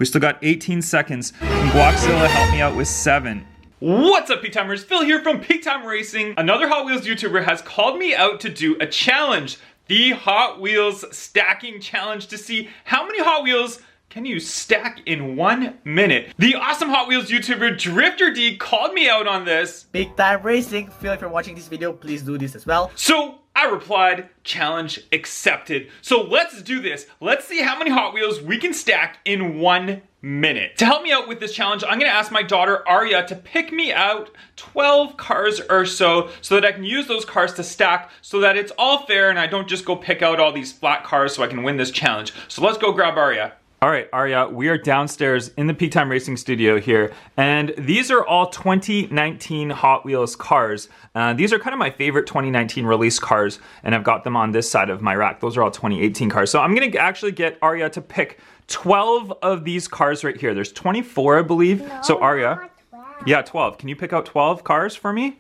We still got 18 seconds. Can Guaxzilla help me out with 7? What's up, Peak Timers? Phil here from Peak Time Racing. Another Hot Wheels YouTuber has called me out to do a challenge. The Hot Wheels stacking challenge to see how many Hot Wheels can you stack in 1 minute. The awesome Hot Wheels YouTuber Drifter D called me out on this. Big Time Racing, Phil, if you're watching this video, please do this as well. So I replied, challenge accepted. So let's do this. Let's see how many Hot Wheels we can stack in 1 minute. To help me out with this challenge, I'm gonna ask my daughter Aria to pick me out 12 cars or so that I can use those cars to stack so that it's all fair and I don't just go pick out all these flat cars so I can win this challenge. So let's go grab Aria. All right, Aria, we are downstairs in the Peak Time Racing studio here, and these are all 2019 Hot Wheels cars. These are kind of my favorite 2019 release cars, and I've got them on this side of my rack. Those are all 2018 cars. So I'm gonna actually get Aria to pick 12 of these cars right here. There's 24, I believe. No, so Aria, not 12. Yeah, 12. Can you pick out 12 cars for me?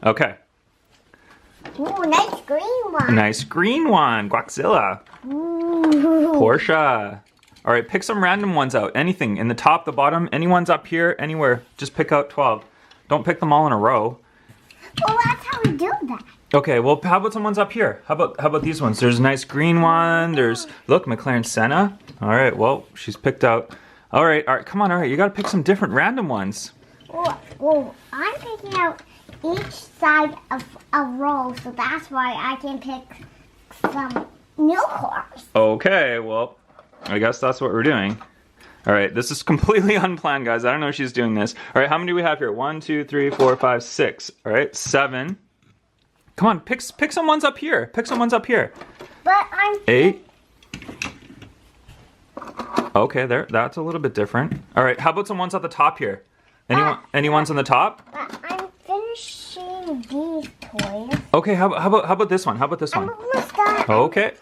Okay. Ooh, nice green one. Nice green one, Guaxzilla. Ooh. Porsche. All right, pick some random ones out. Anything, in the top, the bottom, any ones up here, anywhere. Just pick out 12. Don't pick them all in a row. Well, that's how we do that. Okay, well, how about some ones up here? How about these ones? There's a nice green one. There's, look, McLaren Senna. All right, well, she's picked out. All right, come on, all right. You got to pick some different random ones. Well, I'm picking out each side of a row, so that's why I can pick some new cars. Okay, well, I guess that's what we're doing. All right, this is completely unplanned, guys. I don't know if she's doing this. All right, how many do we have here? 1, 2, 3, 4, 5, 6. All right, 7. Come on, pick some ones up here. Pick some ones up here. But I'm 8. Okay, there. That's a little bit different. All right, how about some ones at the top here? Any ones on the top? But I'm finishing these toys. Okay, how about this one? How about this one? I'm almost done. Okay.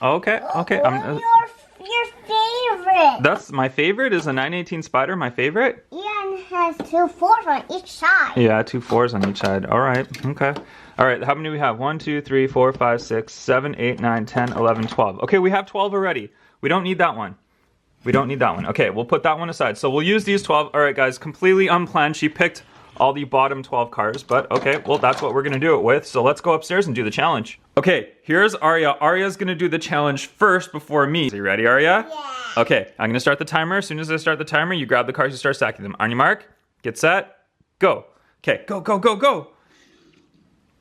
Your favorite? That's my favorite. Is a 918 Spider my favorite? Ian has 2 4s on each side. Yeah, 2 4s on each side. All right. Okay. All right. How many do we have? 1, 2, 3, 4, 5, 6, 7, 8, 9, 10, 11, 12. Okay, we have 12 already. We don't need that one. We don't need that one. Okay, we'll put that one aside. So we'll use these 12. All right, guys, completely unplanned. She picked all the bottom 12 cars, but okay, well, that's what we're gonna do it with. So let's go upstairs and do the challenge. Okay, here's Aria. Aria's gonna do the challenge first before me. Are you ready, Aria? Yeah. Okay, I'm gonna start the timer. As soon as I start the timer, you grab the cars, you start stacking them. On your mark, get set, go. Okay, go, go, go, go.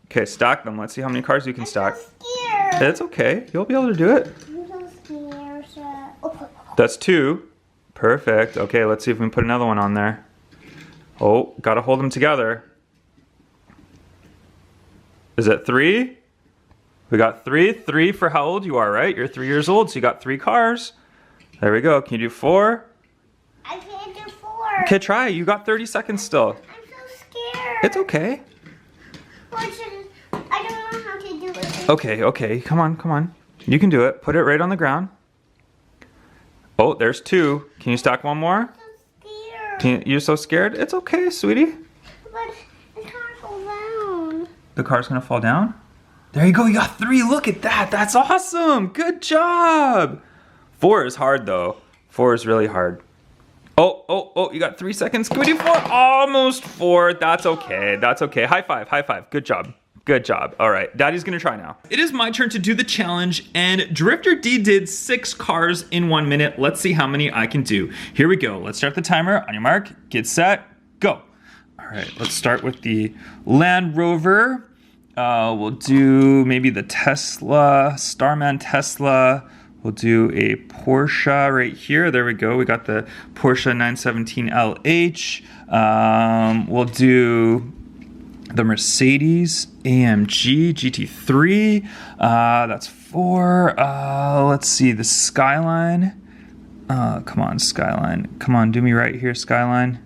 Okay, stack them. Let's see how many cars you can stack. I'm so scared. It's okay, you'll be able to do it. I'm so scared. Oh. That's 2. Perfect. Okay, let's see if we can put another one on there. Oh, gotta hold them together. Is it 3? We got 3. 3 for how old you are, right? You're 3 years old, so you got 3 cars. There we go. Can you do 4? I can't do 4. Okay, try. You got 30 seconds still. I'm so scared. It's okay. I don't know how to do it. Okay. Come on. You can do it. Put it right on the ground. Oh, there's 2. Can you stack one more? I'm so scared. You're so scared? It's okay, sweetie. But the car fall down. The car's gonna fall down? There you go, you got 3. Look at that. That's awesome. Good job. 4 is hard though. 4 is really hard. Oh, you got 3 seconds. Can we do 4? Almost 4. That's okay. That's okay. High five. Good job. Good job. All right, Daddy's gonna try now. It is my turn to do the challenge, and Drifter D did 6 cars in 1 minute. Let's see how many I can do. Here we go. Let's start the timer. On your mark, get set, go. All right, let's start with the Land Rover. We'll do maybe the Tesla, Starman Tesla. We'll do a Porsche right here. There we go. We got the Porsche 917 LH. We'll do the Mercedes AMG GT3. That's 4. Let's see, the Skyline. Come on, Skyline. Come on, do me right here, Skyline.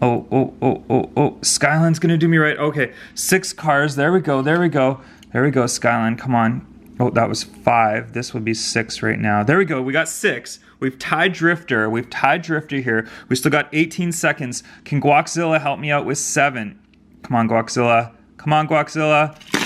Oh. Skyline's gonna do me right. Okay, 6 cars. There we go, Skyline. Come on. Oh, that was 5. This would be 6 right now. There we go. We got 6. We've tied Drifter. Here. We still got 18 seconds. Can Guaxzilla help me out with 7? Come on, Guaxzilla.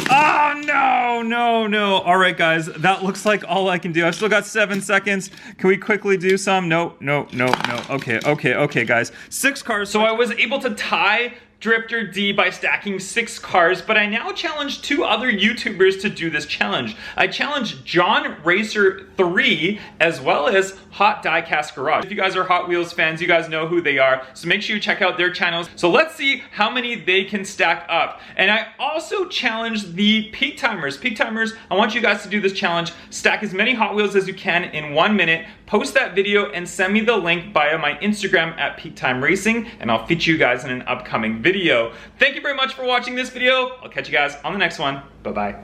Oh, no. All right, guys, that looks like all I can do. I've still got 7 seconds. Can we quickly do some? No. Okay, guys. 6 cars. So I was able to tie Drifter D by stacking 6 cars, but I now challenge 2 other YouTubers to do this challenge. I challenged John Racer 3 as well as Hot Diecast Garage. If you guys are Hot Wheels fans, you guys know who they are, so make sure you check out their channels. So let's see how many they can stack up. And I also challenged the Peak Timers. Peak Timers, I want you guys to do this challenge. Stack as many Hot Wheels as you can in 1 minute. Post that video and send me the link via my Instagram at Peak Time Racing, and I'll feature you guys in an upcoming video. Thank you very much for watching this video. I'll catch you guys on the next one. Bye-bye.